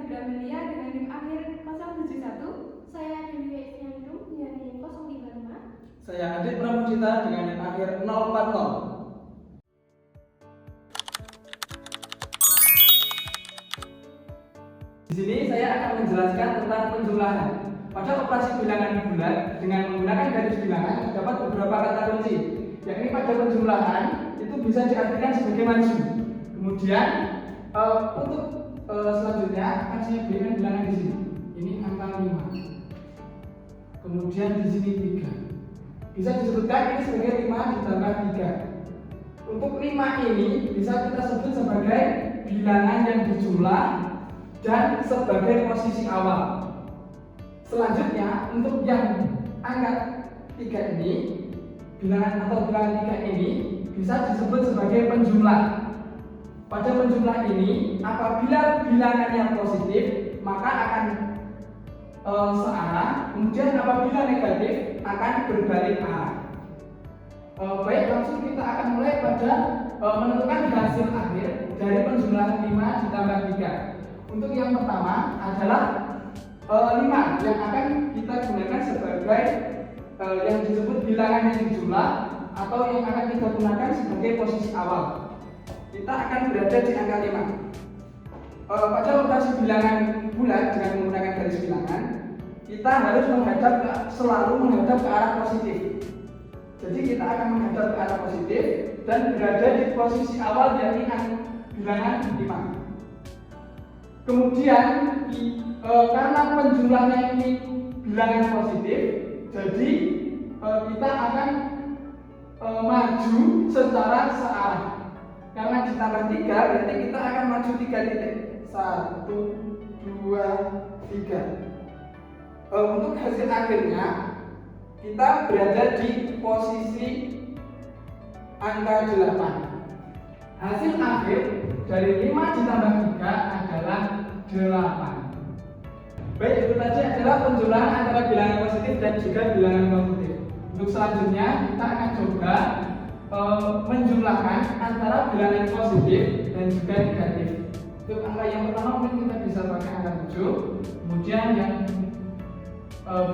Fibra Amelia dengan NIM akhir 071. Saya Dewi Fiandu dengan NIM 035. Saya Adit Pramudita dengan NIM akhir 040. Di sini saya akan menjelaskan tentang penjumlahan. Pada operasi bilangan bulat dengan menggunakan garis bilangan terdapat beberapa kata kunci. Yakni pada penjumlahan itu bisa diartikan sebagai maju. Kemudian untuk selanjutnya akan saya berikan bilangan di sini. Ini angka 5. Kemudian di sini 3. Bisa disebutkan ini sebagai 5 ditambah 3. Untuk 5 ini bisa kita sebut sebagai bilangan yang dijumlah dan sebagai posisi awal. Selanjutnya untuk yang angka 3 ini, bilangan 3 ini bisa disebut sebagai penjumlah. Pada penjumlah ini, apabila bilangannya positif, maka akan searah. Kemudian apabila negatif, akan berbalik arah. Baik, langsung kita akan mulai pada menentukan hasil akhir dari penjumlahan 5 ditambah 3. Untuk yang pertama adalah 5 yang akan kita gunakan sebagai yang disebut bilangan yang dijumlah atau yang akan kita gunakan sebagai posisi awal. Kita akan berada di angka 5. Pada operasi bilangan bulat dengan menggunakan garis bilangan, kita harus selalu menghadap ke arah positif. Jadi kita akan menghadap ke arah positif dan berada di posisi awal yakni bilangan 5. Kemudian karena penjumlahnya ini bilangan positif, jadi kita akan maju secara searah. Karena ditambah 3 berarti kita akan maju 3 titik. 1, 2, 3. Untuk hasil akhirnya kita berada di posisi angka 8. Hasil akhir dari 5 ditambah 3 adalah 8. Baik, itu tadi adalah penjumlahan antara bilangan positif dan juga bilangan positif. Untuk selanjutnya kita akan coba menjumlahkan antara bilangan positif dan juga negatif. Untuk angka yang pertama mungkin kita bisa pakai angka 7. Kemudian yang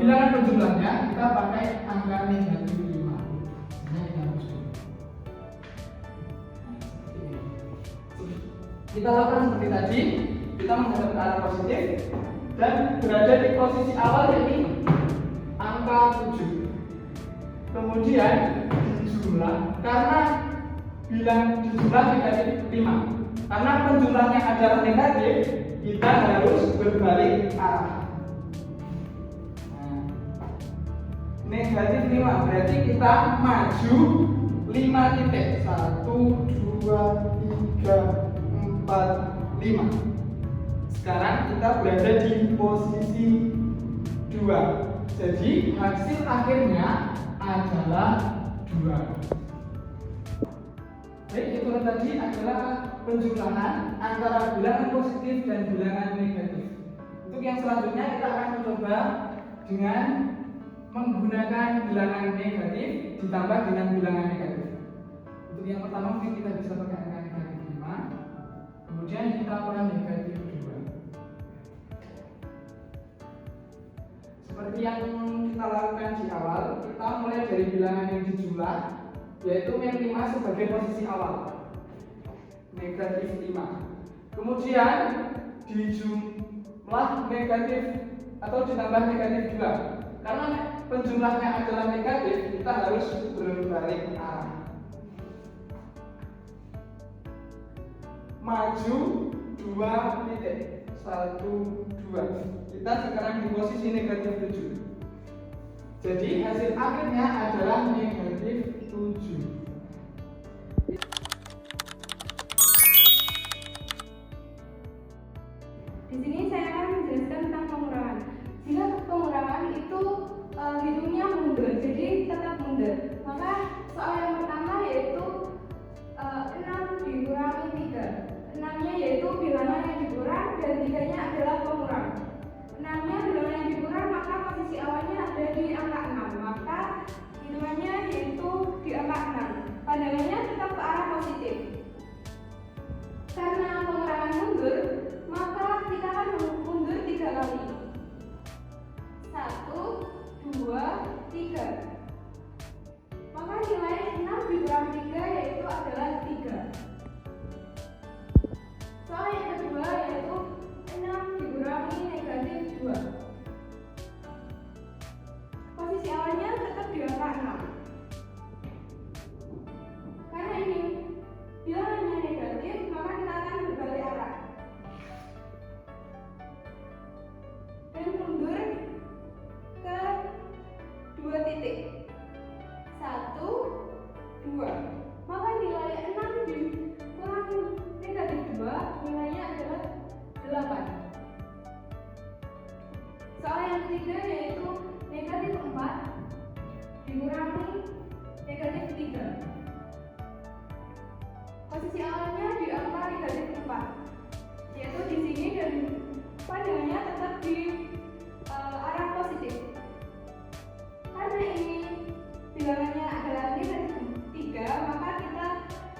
bilangan penjumlahnya kita pakai angka negatif 5. Kita lakukan seperti tadi, kita menghadap ke arah positif dan berada di posisi awal yakni angka 7. Kemudian dijumlah karena dijumlah negatif 5. Karena penjumlahnya adalah negatif, kita harus berbalik arah. Negatif 5 berarti kita maju 5 titik. 1, 2, 3, 4, 5. Sekarang kita berada di posisi 2. Jadi hasil akhirnya adalah 2. Baik, itu tadi adalah penjumlahan antara bilangan positif dan bilangan negatif. Untuk yang selanjutnya kita akan mencoba dengan menggunakan bilangan negatif ditambah dengan bilangan negatif. Untuk yang pertama mungkin kita bisa pakai angka negatif 5. Kemudian kita mulai negatif 2. Seperti yang kita lakukan di awal, kita mulai dari bilangan yang dijumlah, yaitu min 5 sebagai posisi awal, negatif 5. Kemudian dijumlah negatif atau ditambah negatif 2. Karena penjumlahnya adalah negatif, kita harus berbalik arah. Maju 2 titik. 1, 2. Kita sekarang di posisi negatif 7. Jadi hasil akhirnya adalah negatif 7. Di sini saya akan menjelaskan tentang pengurangan. Jika pengurangan itu hidungnya mundur, jadi tetap mundur. Maka soal yang pertama yaitu 6 dikurangi 3. 6-nya yaitu bilangan yang dikurang dan 3-nya adalah pengurang. 6-nya bilangan yang dikurang, maka posisi awalnya ada di angka 6. Maka hitungannya yaitu di angka 6. maka nilai 6 dikurangi negatif 2 nilainya adalah 8. Soal yang ketiga yaitu negatif 4 dikurangi negatif 3. Posisi awalnya di angka negatif 4, yaitu di sini dan pandangannya tetap di arah positif. Karena ini bilangannya adalah negatif 3, maka kita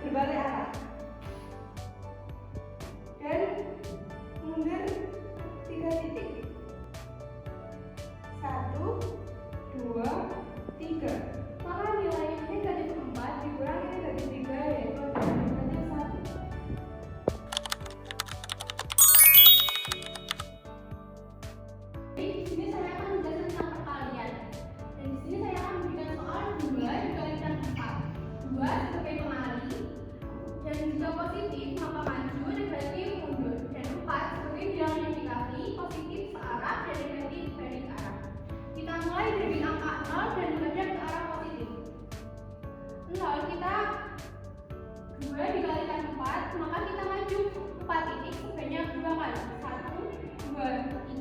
berbalik arah dan mundur 3 titik. 1, 2, 3. Maka nilai negatif 4 dikurangi negatif 3 yaitu negatif 1. Di sini saya akan menjelaskan tentang perkalian. Dan di sini saya akan memberikan soal 2 dikalikan 4. 2 sebagai pengali dan jika positif maka maju, negatif mundur. Dan 4 sebagai bilangan yang dikali, positif searah dan negatif balik arah. Kita mulai dari angka 0 dan menghadap ke arah positif. 0 kita 2 dikalikan 4, maka kita maju 4 titik sebanyak 2 kali. 1, 2,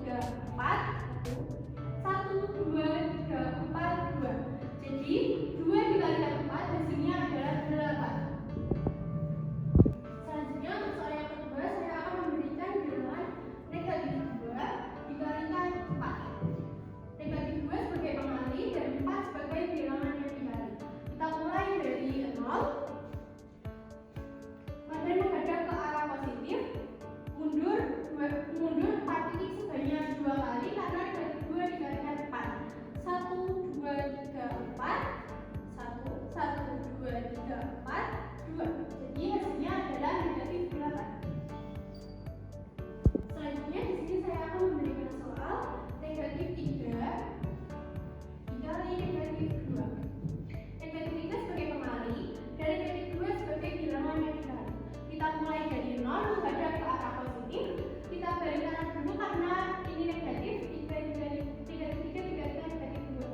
3, 4, 1, 2, 3, 4, 2. Jadi 2 dikalikan 4 hasilnya adalah 8. Selanjutnya untuk soal yang kedua saya akan memberikan bilangan negatif 2 dikalikan 4. Negatif 2 sebagai pengali dan 4 sebagai bilangan yang dikali. Kita mulai dari 0 dan menghadap ke arah positif, mundur 4 titik sebanyak 2 kali karena negatif 2 dikalikan 4. 1, 2, 3, 4, 1, 1, 2, 3, 4, 2. Jadi hasilnya adalah negatif 8. Selanjutnya di sini saya akan memberikan soal negatif 3 dikali negatif 2. Negatif 3 sebagai pengali dan negatif 2 sebagai bilangan yang dikali. Kita mulai dari 0 menghadap ke arah positif. Kita balik kanan dulu karena ini negatif. 3 dikalikan negatif 2.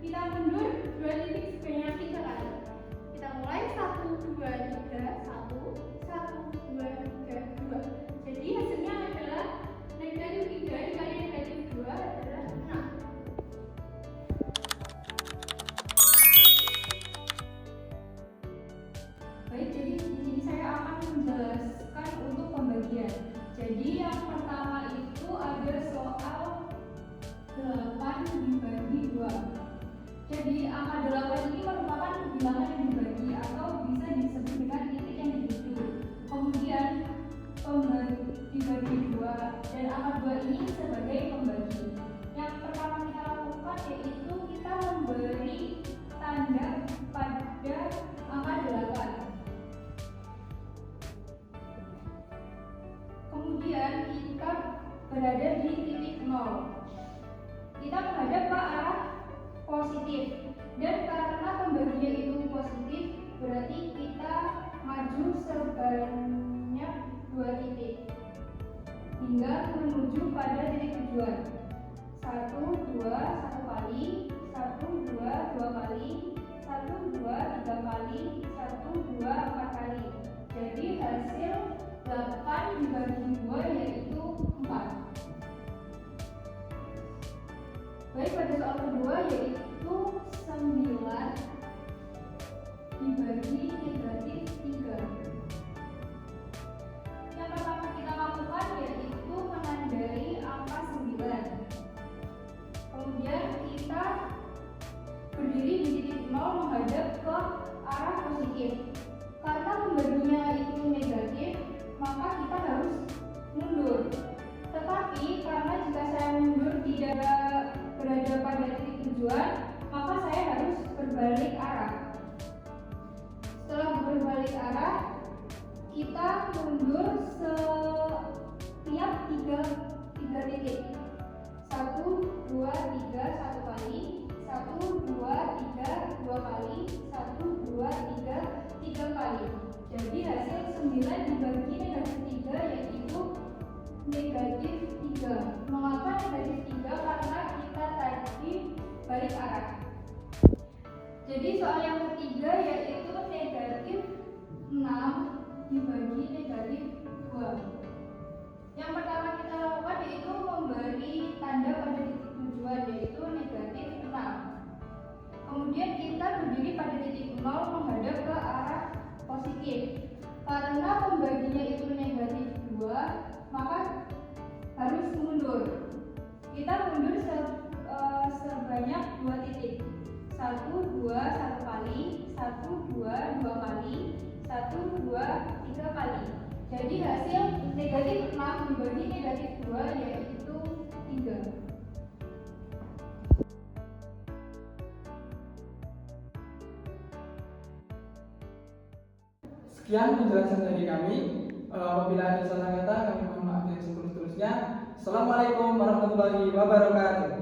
Kita mundur 2 titik sebanyak 3 kali. Kita mulai 1, 2, 3, 1, 1, 2, 3, 2. Jadi hasilnya adalah negatif 3 dikali negatif 2 adalah 6. Baik, jadi di sini saya akan menjelaskan untuk pembagian. Jadi yang pertama itu ada soal 8 dibagi 2. Jadi angka 8 ini merupakan bilangan yang dibagi atau bisa disebut dengan titik yang dituju. Kemudian dibagi 2 dan angka 2 ini sebagai pembagi. Yang pertama kita lakukan yaitu kita memberi tanda pada angka 8. Kemudian kita berada di titik 0. Kita menghadap ke arah positif. Dan karena pembagian itu positif, berarti kita maju sebanyak 2 titik hingga menuju pada titik tujuan. 1, 2, 1 kali, 1, 2, 2 kali, 1, 2, 3 kali, 1, 2, 4 kali. Jadi hasil 8 dibagi 2 yaitu 4. Baik, pada soal kedua yaitu 9 dibagi negatif 3. Yang pertama kita lakukan yaitu menandai angka 9. Kemudian kita berdiri di titik 0 menghadap ke arah positif. Karena pembaginya itu negatif, maka kita harus mundur. Tetapi karena jika saya mundur tidak berada pada titik tujuan, maka saya harus berbalik arah. Setelah berbalik arah, kita mundur setiap 3 titik. 1, 2, 3, 1 kali, 1, 2, 3, 2 kali, 1, 2, 3, 3 kali. Jadi hasil 9 dibagi negatif 3 yaitu negatif 3. Mengapa negatif 3? Karena kita tadi balik arah. Jadi soal yang ketiga yaitu negatif 6 dibagi negatif 2. Yang pertama kita lakukan yaitu memberi tanda pada titik tujuan yaitu negatif 6. Kemudian kita berdiri pada titik 0 menghadap ke arah positif. Karena pembaginya itu negatif 2, maka harus mundur. Kita mundur sebanyak 2 titik. 1, 2, 1 kali, 1, 2, 2 kali, 1, 2, 3 kali. Jadi hasil negatif 6 dibagi negatif 2 yaitu 3. Sekian penjelasan dari kami. Apabila ada salah kata, kami mohon maaf yang seterusnya. Assalamualaikum warahmatullahi wabarakatuh.